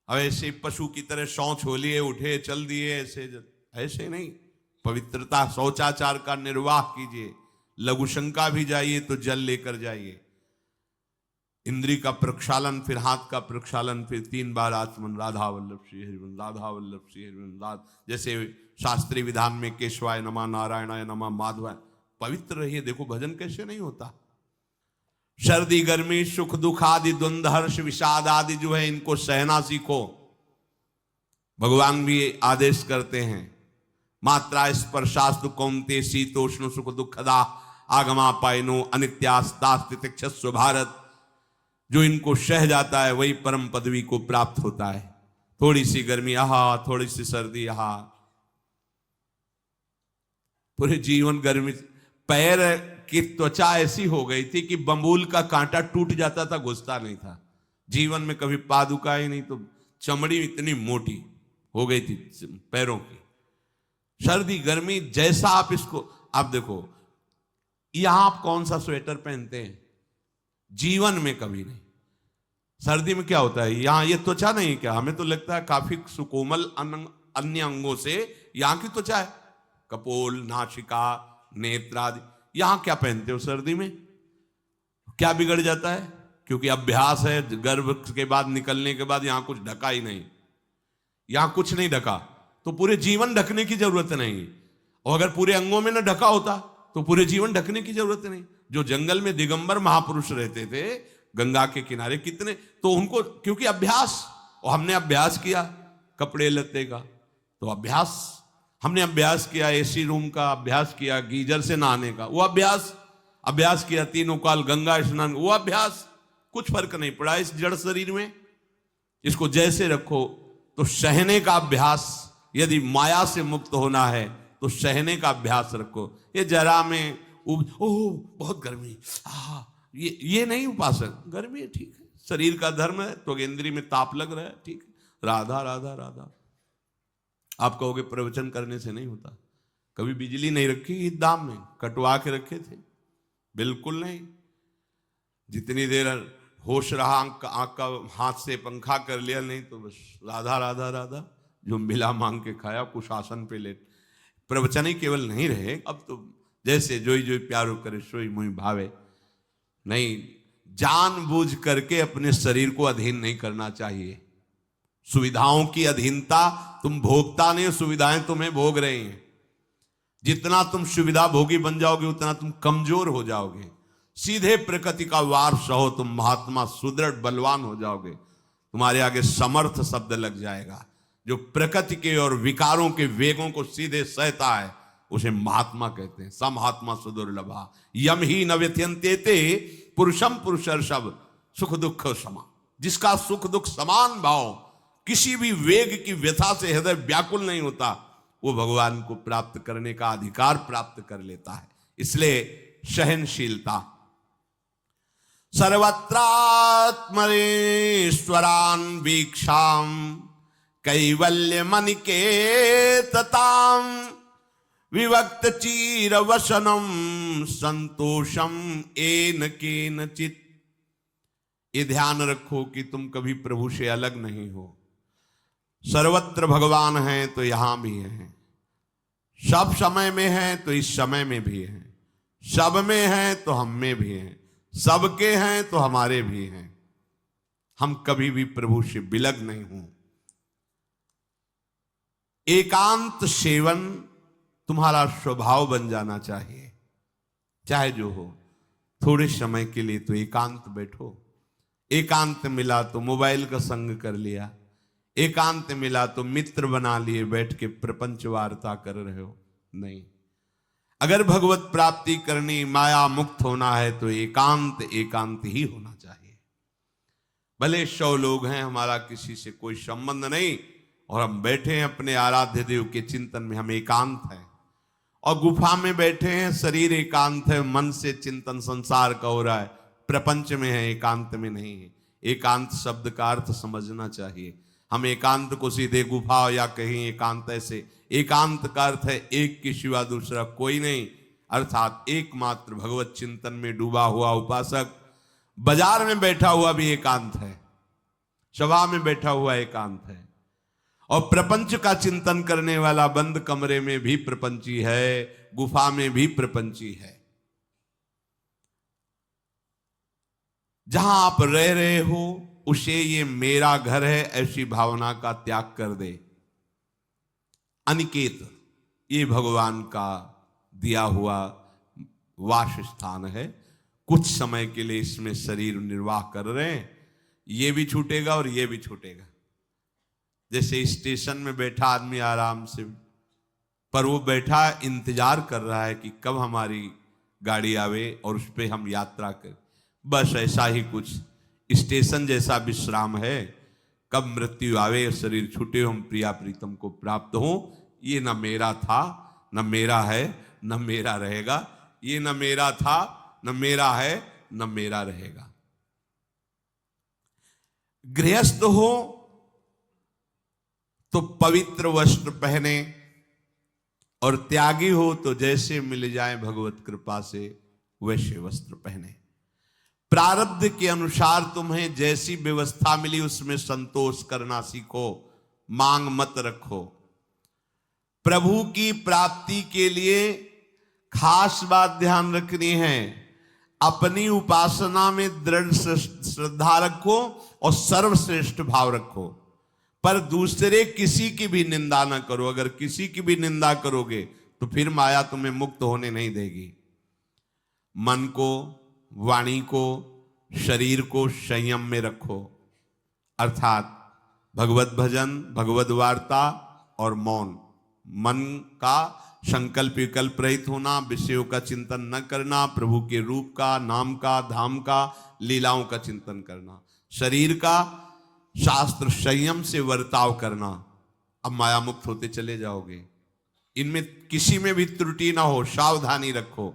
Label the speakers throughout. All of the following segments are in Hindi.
Speaker 1: अब ऐसे पशु की तरह शौच हो लिए, उठे चल दिए, ऐसे नहीं। पवित्रता शौचाचार का निर्वाह कीजिए। लघुशंका भी जाइए तो जल लेकर जाइए। इंद्री का प्रक्षालन, फिर हाथ का प्रक्षालन, फिर 3 बार आचमन, राधा वल्लभ श्री हरिवंश, राधा वल्लभ श्री हरिवंश। जैसे शास्त्रीय विधान में केशवाय नमः, नारायणाय नमः, माधवाय। पवित्र रहिए। देखो भजन कैसे नहीं होता। सर्दी गर्मी सुख दुख आदि द्वंद्व हर्ष विषाद आदि जो है, इनको सहना सीखो। भगवान भी आदेश करते हैं, मात्रा स्पर्शास्तु कौन्ते शीतोष्ण सुख दुखदा आगमा पायनो अनित्यास्तास्तितिक्षस्व भारत। जो इनको सह जाता है वही परम पदवी को प्राप्त होता है। थोड़ी सी गर्मी आहा, थोड़ी सी सर्दी आहा, पूरे जीवन गर्मी। पैर की त्वचा ऐसी हो गई थी कि बंबूल का कांटा टूट जाता था, घुसता नहीं था। जीवन में कभी पादुका ही नहीं, तो चमड़ी इतनी मोटी हो गई थी पैरों की। सर्दी गर्मी जैसा आप इसको, आप देखो यहां आप कौन सा स्वेटर पहनते हैं? जीवन में कभी नहीं। सर्दी में क्या होता है, यहां ये त्वचा नहीं क्या? हमें तो लगता है काफी सुकोमल अन्य अंगों से यहां की त्वचा है, कपोल, नासिका, नेत्र आदि। यहां क्या पहनते हो सर्दी में? क्या बिगड़ जाता है? क्योंकि अभ्यास है, गर्भ के बाद निकलने के बाद यहां कुछ ढका ही नहीं, यहां कुछ नहीं ढका, तो पूरे जीवन ढकने की जरूरत नहीं। और अगर पूरे अंगों में न ढका होता तो पूरे जीवन ढकने की जरूरत नहीं। जो जंगल में दिगंबर महापुरुष रहते थे गंगा के किनारे, कितने, तो उनको क्योंकि अभ्यास, और हमने अभ्यास किया कपड़े लत्ते का, तो अभ्यास, हमने अभ्यास किया एसी रूम का, अभ्यास किया गीजर से नहाने का, वो अभ्यास किया 3 काल गंगा स्नान, वो अभ्यास। कुछ फर्क नहीं पड़ा इस जड़ शरीर में। इसको जैसे रखो। तो सहने का अभ्यास, यदि माया से मुक्त होना है तो सहने का अभ्यास रखो। ये जरा में ओह बहुत गर्मी, ये नहीं उपासक। गर्मी है ठीक है, शरीर का धर्म है, तो इंद्री में ताप लग रहा है, ठीक है, राधा राधा राधा। आप कहोगे प्रवचन करने से नहीं होता। कभी बिजली नहीं रखी ईद दाम में, कटवा के रखे थे? बिल्कुल नहीं। जितनी देर होश रहा, आंख का हाथ से पंखा कर लिया, नहीं तो बस राधा राधा राधा। जो मिला मांग के खाया, कुछ आसन पे लेट। प्रवचन ही केवल नहीं रहे, अब तो जैसे जोई जोई प्यारो करे सोई मुई भावे। नहीं, जानबूझ करके अपने शरीर को अधीन नहीं करना चाहिए। सुविधाओं की अधीनता, तुम भोगता नहीं, सुविधाएं तुम्हें भोग रही हैं। जितना तुम सुविधा भोगी बन जाओगे उतना तुम कमजोर हो जाओगे। सीधे प्रकृति का वार सहो, तुम महात्मा सुदृढ़ बलवान हो जाओगे। तुम्हारे आगे समर्थ शब्द लग जाएगा। जो प्रकृति के और विकारों के वेगों को सीधे सहता है उसे महात्मा कहते हैं। समहात्मा सुदुर्लभा यम ही न व्यथयन्ते पुरुषम पुरुषर्षभ सुख दुख समा। जिसका सुख दुख समान भाव, किसी भी वेग की व्यथा से हृदय व्याकुल नहीं होता, वो भगवान को प्राप्त करने का अधिकार प्राप्त कर लेता है। इसलिए सहनशीलता। सर्वत्रात्मनेश्वरान वीक्षाम कैवल्य मनिकेतताम विवक्त चीर वसनम संतोषम एन केनचित। ये ध्यान रखो कि तुम कभी प्रभु से अलग नहीं हो। सर्वत्र भगवान हैं तो यहां भी हैं, सब समय में हैं तो इस समय में भी हैं, सब में हैं तो हम में भी हैं, सबके हैं तो हमारे भी हैं। हम कभी भी प्रभु से बिलग नहीं हूं। एकांत सेवन तुम्हारा स्वभाव बन जाना चाहिए। चाहे जो हो, थोड़े समय के लिए तो एकांत बैठो। एकांत मिला तो मोबाइल का संग कर लिया, एकांत मिला तो मित्र बना लिए, बैठ के प्रपंच वार्ता कर रहे हो। नहीं, अगर भगवत प्राप्ति करनी, माया मुक्त होना है तो एकांत एकांत ही होना चाहिए। भले 100 लोग हैं, हमारा किसी से कोई संबंध नहीं, और हम बैठे हैं अपने आराध्य देव के चिंतन में, हम एकांत हैं। और गुफा में बैठे हैं, शरीर एकांत है, मन से चिंतन संसार का हो रहा है, प्रपंच में है, एकांत में नहीं है। एकांत शब्द का अर्थ समझना चाहिए। हम एकांत को सीधे गुफा या कहीं एकांत, ऐसे एकांत का अर्थ है एक के सिवा दूसरा कोई नहीं, अर्थात एकमात्र भगवत चिंतन में डूबा हुआ उपासक। बाजार में बैठा हुआ भी एकांत है, सभा में बैठा हुआ एकांत है, और प्रपंच का चिंतन करने वाला बंद कमरे में भी प्रपंची है, गुफा में भी प्रपंची है। जहां आप रह रहे हो उसे ये मेरा घर है ऐसी भावना का त्याग कर दे। अनिकेत ये भगवान का दिया हुआ वास स्थान है। कुछ समय के लिए इसमें शरीर निर्वाह कर रहे हैं, ये भी छूटेगा और ये भी छूटेगा। जैसे स्टेशन में बैठा आदमी आराम से, पर वो बैठा इंतजार कर रहा है कि कब हमारी गाड़ी आवे और उस पर हम यात्रा करें। बस ऐसा ही कुछ स्टेशन जैसा विश्राम है। कब मृत्यु आवे, शरीर छूटे, हम प्रिया प्रीतम को प्राप्त हो। ये न मेरा था, न मेरा है, न मेरा रहेगा। ये न मेरा था, न मेरा है, न मेरा रहेगा। गृहस्थ हो तो पवित्र वस्त्र पहने, और त्यागी हो तो जैसे मिल जाए भगवत कृपा से वैसे वस्त्र पहने। प्रारब्ध के अनुसार तुम्हें जैसी व्यवस्था मिली उसमें संतोष करना सीखो, मांग मत रखो। प्रभु की प्राप्ति के लिए खास बात ध्यान रखनी है, अपनी उपासना में दृढ़ श्रद्धा रखो और सर्वश्रेष्ठ भाव रखो, पर दूसरे किसी की भी निंदा ना करो। अगर किसी की भी निंदा करोगे तो फिर माया तुम्हें मुक्त होने नहीं देगी। मन को, वाणी को, शरीर को संयम में रखो, अर्थात भगवत भजन, भगवत वार्ता और मौन। मन का संकल्प विकल्प रहित होना, विषयों का चिंतन न करना, प्रभु के रूप का, नाम का, धाम का, लीलाओं का चिंतन करना। शरीर का शास्त्र संयम से वर्ताव करना। अब माया मुक्त होते चले जाओगे। इनमें किसी में भी त्रुटि ना हो, सावधानी रखो।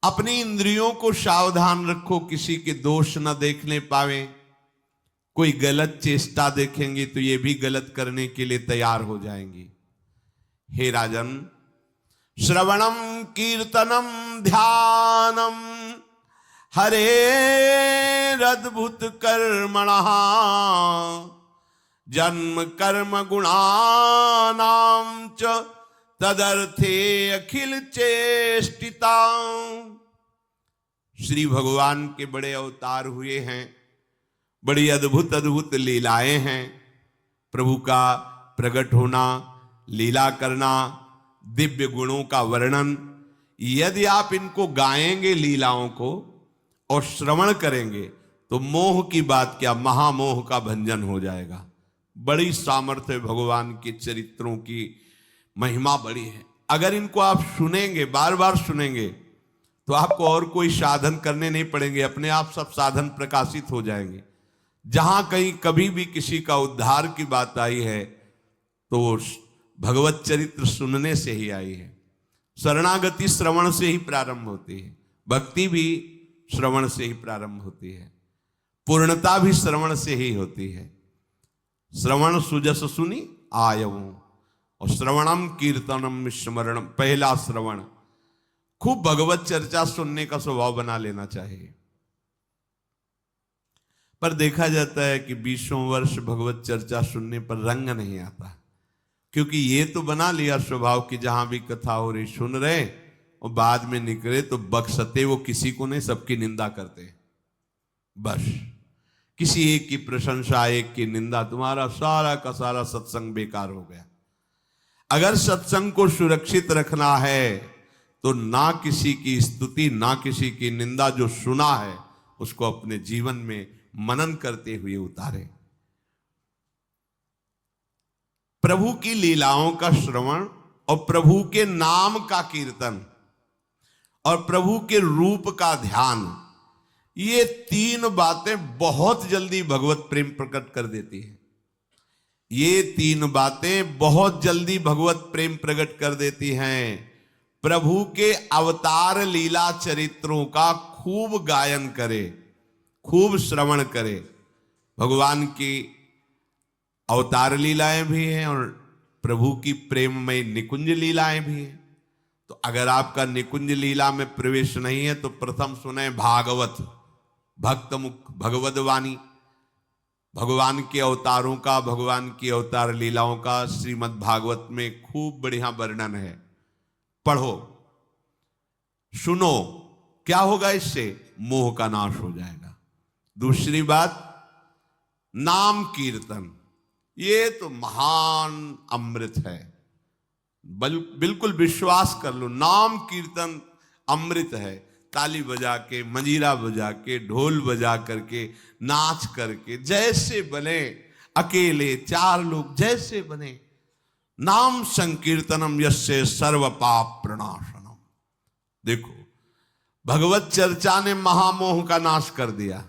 Speaker 1: अपनी इंद्रियों को सावधान रखो, किसी के दोष न देखने पावे। कोई गलत चेष्टा देखेंगे तो ये भी गलत करने के लिए तैयार हो जाएंगी। हे राजन, श्रवणम कीर्तनम ध्यानम हरेरद्भुत कर्मणः जन्म कर्म गुणानां च तदर्थे अखिल चेष्टिता। श्री भगवान के बड़े अवतार हुए हैं, बड़ी अद्भुत अद्भुत लीलाएं हैं। प्रभु का प्रकट होना, लीला करना, दिव्य गुणों का वर्णन। यदि आप इनको गाएंगे लीलाओं को और श्रवण करेंगे तो मोह की बात क्या, महामोह का भंजन हो जाएगा। बड़ी सामर्थ्य भगवान के चरित्रों की, महिमा बड़ी है। अगर इनको आप सुनेंगे, बार बार सुनेंगे, तो आपको और कोई साधन करने नहीं पड़ेंगे, अपने आप सब साधन प्रकाशित हो जाएंगे। जहां कहीं कभी भी किसी का उद्धार की बात आई है तो भगवत चरित्र सुनने से ही आई है। शरणागति श्रवण से ही प्रारंभ होती है, भक्ति भी श्रवण से ही प्रारंभ होती है, पूर्णता भी श्रवण से ही होती है। श्रवण सुजस सुनी आयऊ, और श्रवणम कीर्तनम स्मरणम। पहला श्रवण, खूब भगवत चर्चा सुनने का स्वभाव बना लेना चाहिए। पर देखा जाता है कि 20 वर्ष भगवत चर्चा सुनने पर रंग नहीं आता, क्योंकि ये तो बना लिया स्वभाव कि जहां भी कथा हो रही सुन रहे, और बाद में निकले तो बख्शते वो किसी को नहीं, सबकी निंदा करते। बस किसी एक की प्रशंसा, एक की निंदा, तुम्हारा सारा का सारा सत्संग बेकार हो गया। अगर सत्संग को सुरक्षित रखना है तो ना किसी की स्तुति, ना किसी की निंदा, जो सुना है उसको अपने जीवन में मनन करते हुए उतारे। प्रभु की लीलाओं का श्रवण और प्रभु के नाम का कीर्तन और प्रभु के रूप का ध्यान, ये 3 बातें बहुत जल्दी भगवत प्रेम प्रकट कर देती है। ये 3 बातें बहुत जल्दी भगवत प्रेम प्रकट कर देती हैं। प्रभु के अवतार लीला चरित्रों का खूब गायन करे, खूब श्रवण करे। भगवान की अवतार लीलाएं भी हैं और प्रभु की प्रेममय निकुंज लीलाएं भी हैं। तो अगर आपका निकुंज लीला में प्रवेश नहीं है तो प्रथम सुने भागवत, भक्त मुख भगवत वाणी। भगवान के अवतारों का, भगवान की अवतार लीलाओं का श्रीमद् भागवत में खूब बढ़िया वर्णन है। पढ़ो, सुनो, क्या होगा इससे? मोह का नाश हो जाएगा। दूसरी बात, नाम कीर्तन, ये तो महान अमृत है। बिल्कुल विश्वास कर लो, नाम कीर्तन अमृत है। ताली बजा के, मंजीरा बजा के, ढोल बजा करके, नाच करके, जैसे बने, अकेले, चार लोग, जैसे बने, नाम संकीर्तनम यस्य सर्व पाप प्रणाशनम। देखो, भगवत चर्चा ने महामोह का नाश कर दिया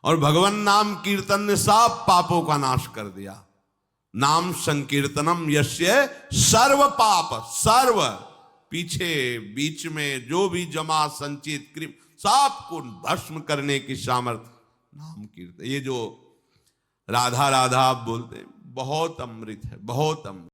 Speaker 1: और भगवान नाम कीर्तन ने सब पापों का नाश कर दिया। नाम संकीर्तनम यस्य सर्व पाप, सर्व, पीछे बीच में जो भी जमा संचित क्रिम, सबको भस्म करने की सामर्थ्य नाम कीर्तन। ये जो राधा राधा आप बोलते हैं, बहुत अमृत है, बहुत अमृत।